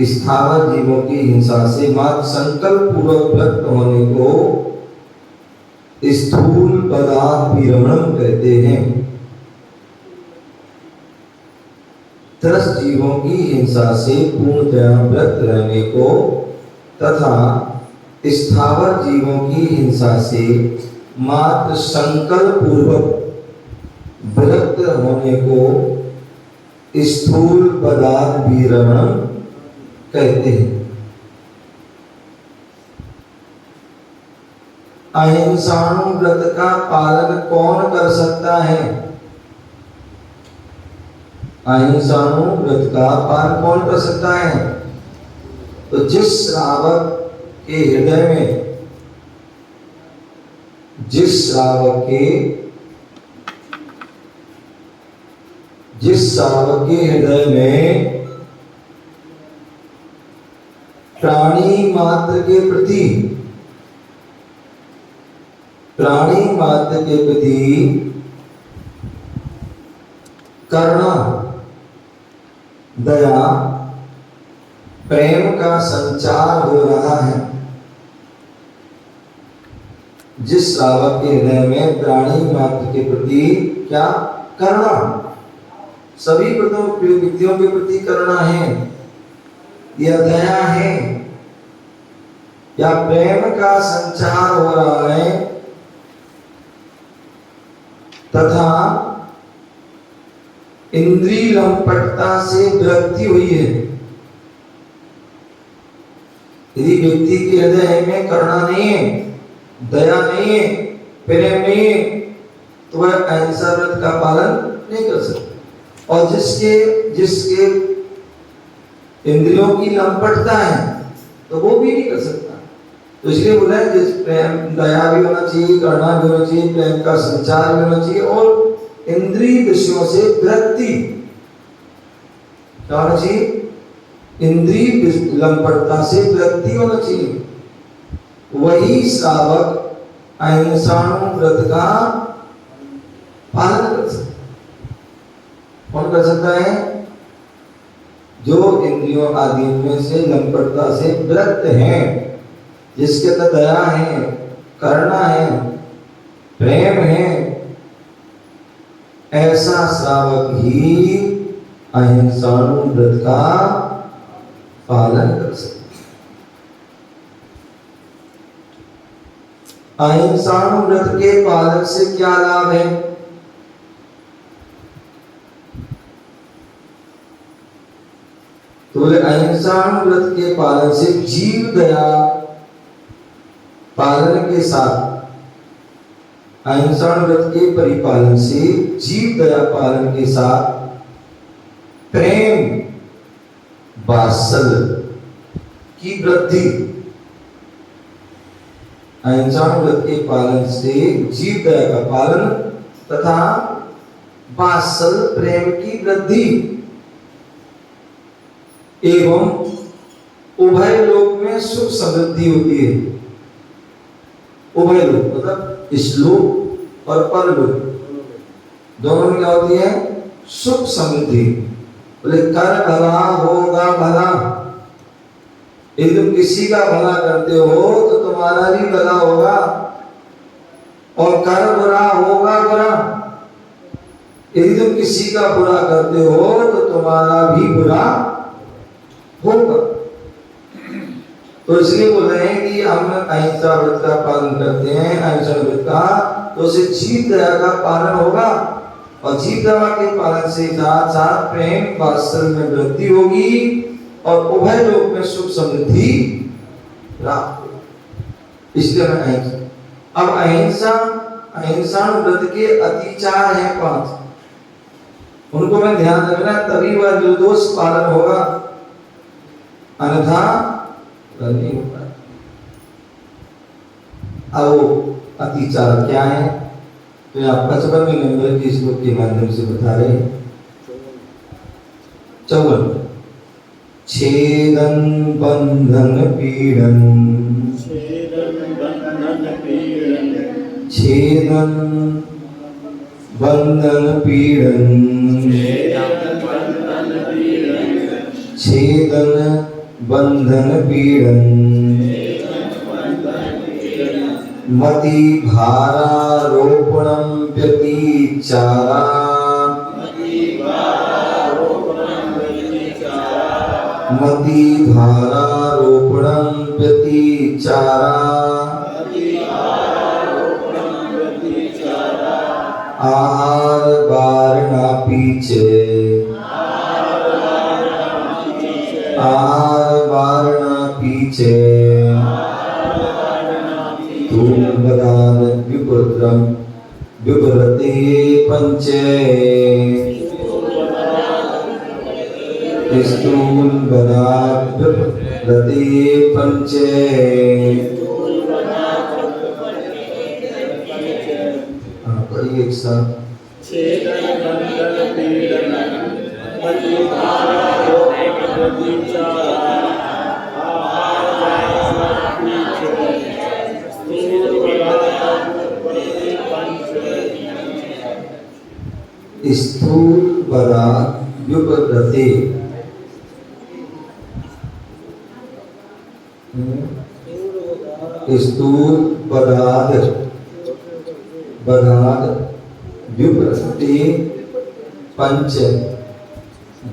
स्थावर जीवों की हिंसा से मात्र संकल्प पूर्वक विरक्त होने को स्थूल पदार्थ विरमणम कहते हैं। त्रस्त जीवों की हिंसा से पूर्णतया विरक्त रहने को तथा स्थावर जीवों की हिंसा से मात्र संकल्प पूर्वक विरक्त होने को स्थूल पदार्थ विरमणम कहते हैं। अहिंसाणु व्रत का पालन कौन कर सकता है? अहिंसाणु व्रत का पालन कौन कर सकता है? तो जिस श्रावक के हृदय में, जिस श्रावक के हृदय में प्राणी मात्र के प्रति करुणा, दया, प्रेम का संचार हो रहा है, जिस श्रावक के हृदय में प्राणी मात्र के प्रति क्या करुणा, सभी व्यक्तियों के प्रति करुणा है या दया है या प्रेम का संचार हो रहा है तथा इंद्रिय लंपटता से विरक्ति हुई है। यदि व्यक्ति के हृदय में करुणा नहीं है, दया नहीं है, प्रेम नहीं है, तो वह अहिंसा व्रत का पालन नहीं कर सकता। और जिसके इंद्रियों की लंपटता है तो वो भी नहीं कर सकता। तो इसलिए बोला है जिस प्रेम, दया भी होना चाहिए, करुणा भी होना चाहिए, प्रेम का संचार भी होना चाहिए और इंद्रिय विषयों से विरक्ति क्या होना चाहिए? इंद्रिय लंपटता से विरक्ति होना चाहिए। वही श्रावक अहिंसाणु व्रत का पालन कर सकता। कौन कर सकता है? जो इंद्रियों आदि में से लंपटता से विरक्त हैं, जिसके अंदर दया है, करुणा है, प्रेम है, ऐसा श्रावक ही अहिंसाणु व्रत का पालन कर सकता है। अहिंसाणु व्रत के पालन से क्या लाभ है? तो अहिंसाणु व्रत के पालन से जीव दया पालन के साथ, अहिंसाणु व्रत के परिपालन से जीव दया पालन के साथ प्रेम वात्सल्य की वृद्धि, अहिंसाणु व्रत के पालन से जीव दया का पालन तथा वात्सल्य प्रेम की वृद्धि एवं उभय लोक में सुख समृद्धि होती है। उभय लोक मतलब इस लोक और परलोक दोनों में क्या होती है? सुख समृद्धि। बोले कर भला होगा भला, यदि तुम किसी का भला करते हो तो तुम्हारा भी भला होगा, और कर बुरा होगा बुरा, यदि तुम किसी का बुरा करते हो तो तुम्हारा भी बुरा होगा। तो इसलिए बोल रहे हैं कि हम अहिंसा व्रत का पालन करते हैं, अहिंसा व्रत का, तो उसे जीव दया का पालन होगा और जीव दया के पालन से साथ साथ प्रेम वात्सल्य में वृद्धि होगी और उभय लोक में सुख समृद्धि प्राप्त हो। इसलिए मैं अहिंसा। अब अहिंसा व्रत के अतिचार हैं 5, उनको मैं ध्यान रखना, तभी वह निर्दोष पालन होगा, अन्यथा नहीं होगा। अब अतिचार क्या है, तो यहाँ 55वें नंबर के श्लोक के माध्यम से बता रहे हैं। 54 छेदन बंधन पीड़न, छेदन बंधन पीड़न, छेदन बंधन पीड़न, मति भारारोपणं व्यतिचारा, मति भारारोपणं व्यतिचारा, आहार वारणा पीछे, आहार वारणा पीछे, स्थूलबदान विपुत्रम विपुरते पंचे, स्थूलबदान विपुरते पंचे। पढ़िए एक साथ। छेदन बंधन पीड़न मति भारारोपण व्यतिचारा, आहार वारणा पीछे, स्थूल बदान विपुरते, स्थूल बदान बदान विपुरते पंच,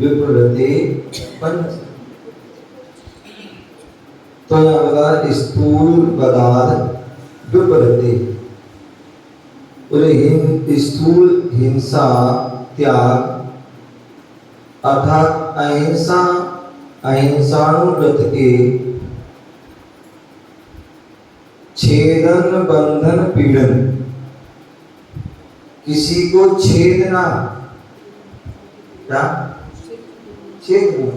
विपुरते पंच। तो यहाँ बता स्थूल बदान विपुरते, स्थूल हिंसा त्याग अर्थात अहिंसा, अहिंसानुव्रत के छेदन बंधन पीड़न, किसी को छेदना, क्या छेदना,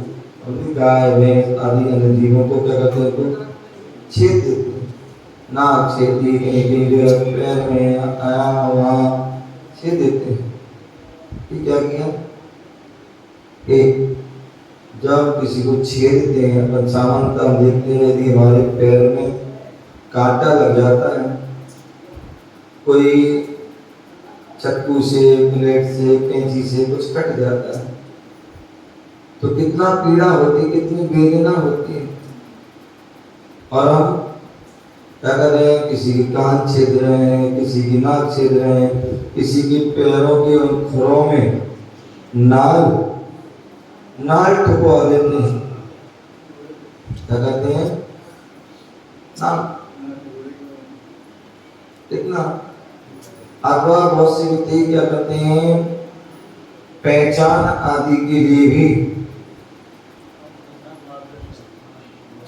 गाय भैंस आदि अन्य जीवों को क्या करते हैं, तो छेद देते हैं, नाक छेदी, कहीं पैर में आया वहाँ छेद देते हैं। ये क्या किया, एक जब किसी को छेदते हैं, अपन सामान्यतः हम देखते हैं यदि हमारे पैर में कांटा लग जाता है, कोई चाकू से, प्लेट से, कैंची से कुछ कट जाता है, तो कितना पीड़ा होती है, कितनी वेदना होती है। और हम क्या कर रहे हैं, किसी की कान छेद रहे हैं, किसी की नाक छेद रहे हैं, किसी की पैरों के उन खुरों में नाल ठुकवा देते हैं, क्या कहते हैं, नाल। इतना अथवा बहुत से व्यक्ति क्या करते हैं, पहचान आदि के लिए भी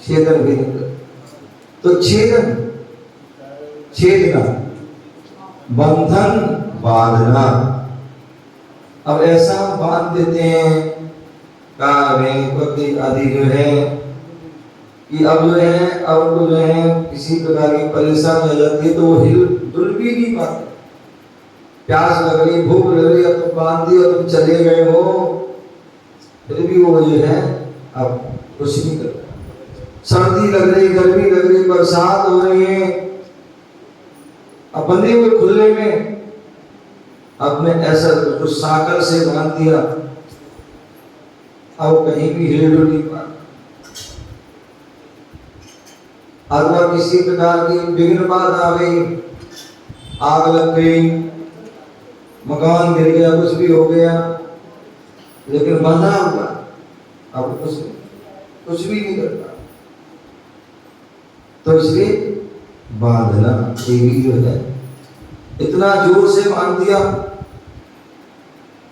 छेदन भी नहीं करते। तो छेदना, बंधन बांधना। अब ऐसा बांध देते हैं आदि जो है कि अब जो है, अब उनको जो है किसी प्रकार की परेशानी हो जाती है तो वो हिल-डुल भी नहीं पाते। प्यास लग रही, भूख लग रही, अब तुम बांध दिए, तुम चले गए हो, फिर भी वो जो है अब कुछ नहीं करता। सर्दी लग रही, गर्मी लग रही, बरसात हो रही है, अब बंधे हुए खुले में आपने ऐसा कुछ साकर से बांध दिया, अब कहीं भी हिल-डुल नहीं पाते। अथवा किसी प्रकार की विघ्न बाधा आ गई, आग लग गई, मकान गिर गया, कुछ भी हो गया, लेकिन बंधा हुआ, अब कुछ भी नहीं करता। तो इसलिए बांधना भी जो है, इतना जोर से बांध दिया,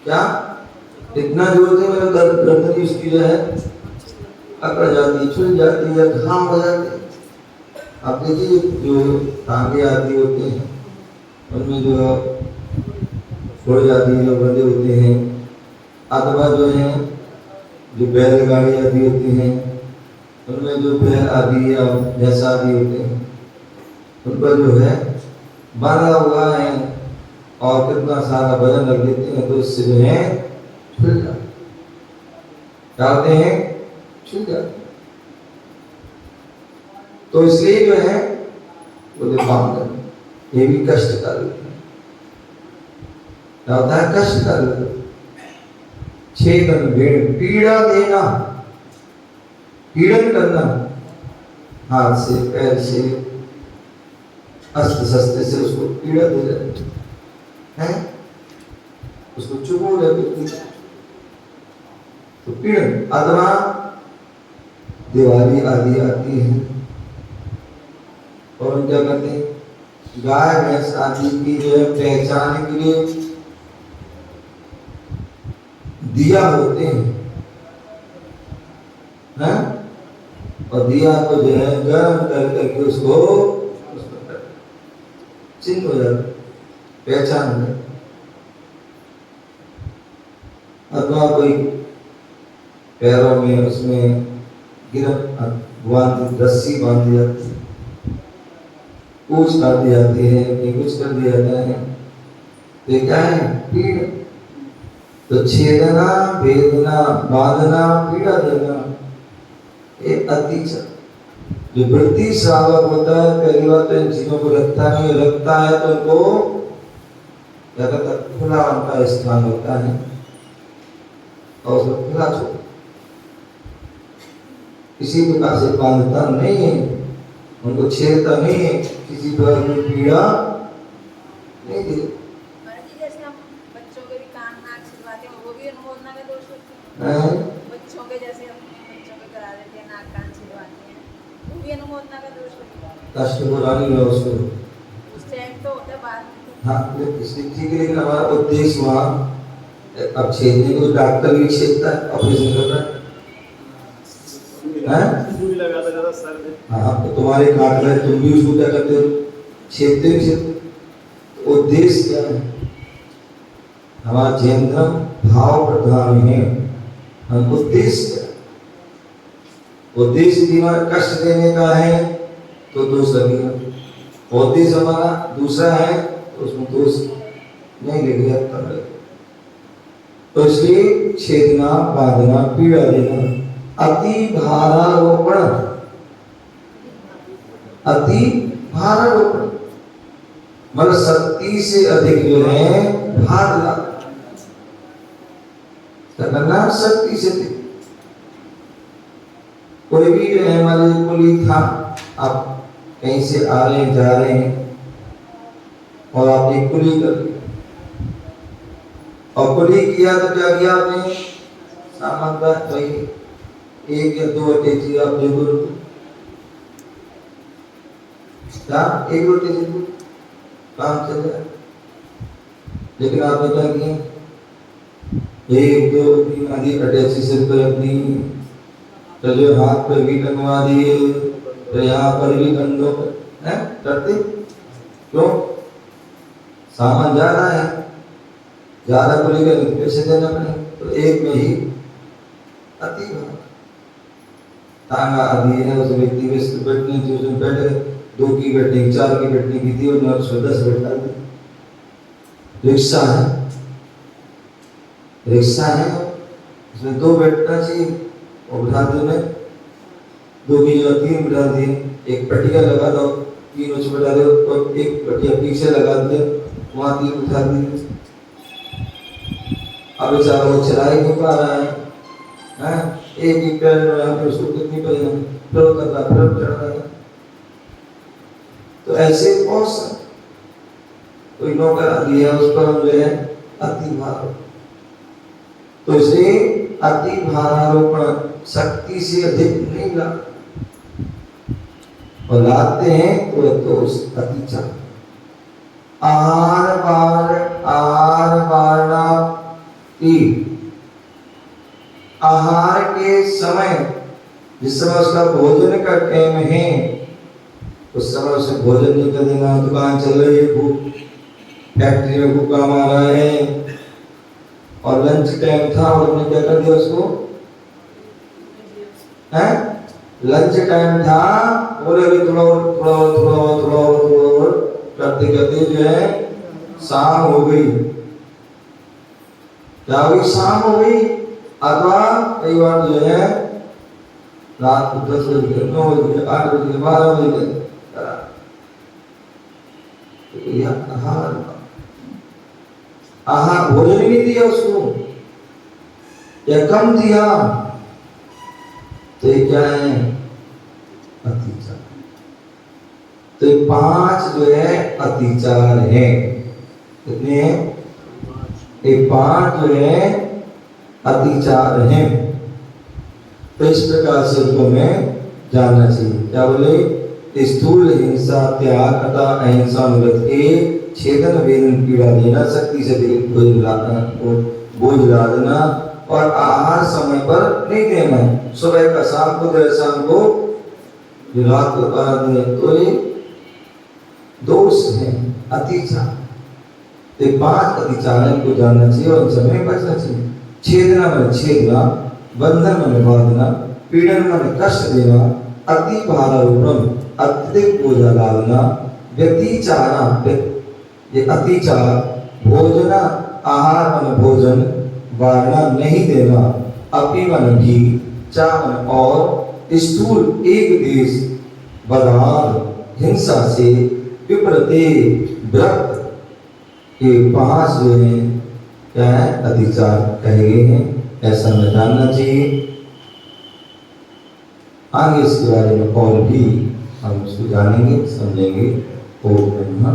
क्या इतना जोर से मेरा गर्दन उसकी जो है अकड़ जाती, छुल जाती है, घाव हो जाते हैं। आप देखिए जो टांगे आदि होते हैं उनमें जो छोड़ जाती है, जो बंधे होते हैं, अथवा जो है जो बैलगाड़ी आदि होती हैं उनमें जो बैल आदि या भैंस आदि होते हैं उन पर जो है बांधा हुआ है और कितना सारा वजन रख देते हैं तो इससे जो है छुल जाते, डालते हैं छुल जाते। तो इसलिए जो है बोले बांधन ये भी कष्ट कर लेते हैं, क्या होता है कष्ट कर लेते। छेदन भेड़ पीड़ा देना, पीड़न करना, हाथ से पैर से अस्त्र शस्त्र से उसको पीड़ा दे रहे हैं, उसको चुभो रहे तो पीड़न। अथवा दिवाली आदि आती है और क्या करते हैं गाय भैंस आदि की जो है पहचान के लिए दिया होते हैं और दिया को जो है गर्म कर करके उसको चिन्ह हो जाता, पहचान में। अथवा कोई पैरों में उसमें रस्सी बांधी जाती है, पूछ काट दी जाती है, कुछ कर दिया जाता है, तो क्या है पीड़ा। तो छेदना, वेदना, बांधना, पीड़ा देना, ये अतिचार। जो वृत्ति श्रावक होता है पहली बात तो इन चीजों को रखता नहीं, रखता है तो उनको क्या कहता है खुला उनका स्थान होता है और उसको खुला छोड़, किसी प्रकार से बांधता नहीं है, उनको छेड़ता नहीं है, किसी प्रकार की पीड़ा नहीं दे। जैसे हम बच्चों के भी कान नाक छिदवाते हैं वो भी अनुमोदना का दोष होता है। बच्चों के जैसे हम बच्चों के करा देते हैं नाक कान छिदवाते हैं वो भी अनुमोदना का दोष होता है। कष्ट बुरानी है उसको उस टाइम तो होता है बाद में। हाँ इसलिए ठीक है, लेकिन हमारा उद्देश्य वहाँ अब छेदने को डॉक्टर भी छेदता है, ऑपरेशन कर रहा है। हाँ तो तुम्हारे काट रहे तुम भी उसको क्या करते हो छेदते हो, छेदते। उद्देश्य क्या है हमारा जैन धर्म भाव प्रधान है, हम उद्देश्य क्या, उद्देश्य हमारा कष्ट देने का है तो दोष लगेगा, उद्देश्य हमारा दूसरा है तो उसमें दोष नहीं लगेगा। तो इसलिए छेदना, बांधना, पीड़ा देना, अति भारारोपण, अति भारारोपण मतलब शक्ति से अधिक जो है भार करना, शक्ति से अधिक। कोई भी जो है हमारे कुली था, आप कहीं से आ रहे हैं जा रहे हैं और आपने कुली कर दी और कुली किया तो क्या किया आपने सामान का चाहिए एक या दो अटैची आप दे दो, क्या एक रोटी दे दो काम चल जाए। लेकिन आपने क्या किया एक दो तीन आदि अटैची सिर पर अपनी, तो जो हाथ पर भी टंगवा दिए तो यहाँ पर भी कंधों पर है करते क्यों, सामान ज्यादा है, ज्यादा को लेकर पैसे देना पड़े तो एक में ही अति भार। तांगा आदि है उस व्यक्ति में बैठने थी, उसमें बैठे दो की बैठने चार की बैठने की थी और 10 बैठा दी। रिक्शा है, रिक्शा है उसमें दो बैठना चाहिए और बिठा दो, ने दो की जगह 3 बिठा दिए, एक पटिया लगा दो 3 उस बिठा दो और एक पटिया पीछे लगा दिया वहां 3 बिठा दिए। अब बेचारा वो चला ही नहीं पा रहा है, एक ही पैर में उसको कितनी परेशानी, फिर कर रहा फिर चढ़ रहा। तो ऐसे बहुत सा कोई नौकर आदि है उस पर हम जो है अति भार, तो इसलिए अति भारारोपण शक्ति से अधिक नहीं ला और लाते हैं तो उस अतिचार। आहार वारणा की, आहार के समय जिस समय उसका भोजन का टाइम है उस समय उसे भोजन नहीं कर देना। दुकान चल रही है, भूख, फैक्ट्री में भूख काम आ रहा है और लंच टाइम था और हमने क्या कर दिया उसको, हैं? लंच टाइम था, बोले अभी थोड़ा और करते करते जो है शाम हो गई। क्या हो गई? शाम हो गई। अथवा कई बार जो है रात को 10 बजे, 9 बजे, 8 बजे, 12 बजे आहार भोजन ही नहीं दिया उसको या कम दिया, तो ये क्या है? अतिचार। तो ये 5 जो है अतिचार है। कितने हैं? ये 5 जो है अतिचार हैं। तो इस प्रकार से उनको हमें जानना चाहिए। क्या बोले? स्थूल हिंसा, त्याग तथा अहिंसा अनुगत के छेदन वेदन पीड़ा देना, शक्ति से बोझ ला देना और आहार समय पर नहीं देना। सुबह का शाम को, देर शाम को, जो रात को खाना देना, तो ये दोष है, अतिचार। तो 5 अतिचार को जानना चाहिए और इनसे हमें बचना चाहिए। छेदना में छेदना, बंधन में बांधना, पीड़न में कष्ट देना, अति भारारूपम अत्यधिक बोझा डालना, व्यतिचार, ये अतिचार, भोजना आहार मन भोजन, वारणा नहीं देना, अपी मन भी, चा मन और, स्थूल एक देश, बदान हिंसा से विप्रते व्रत, ये 5 जो है क्या है? अतिचार कहे गए हैं। ऐसा हमें जानना चाहिए। आगे इसके बारे में और भी हम उसको जानेंगे, समझेंगे। ओम नमः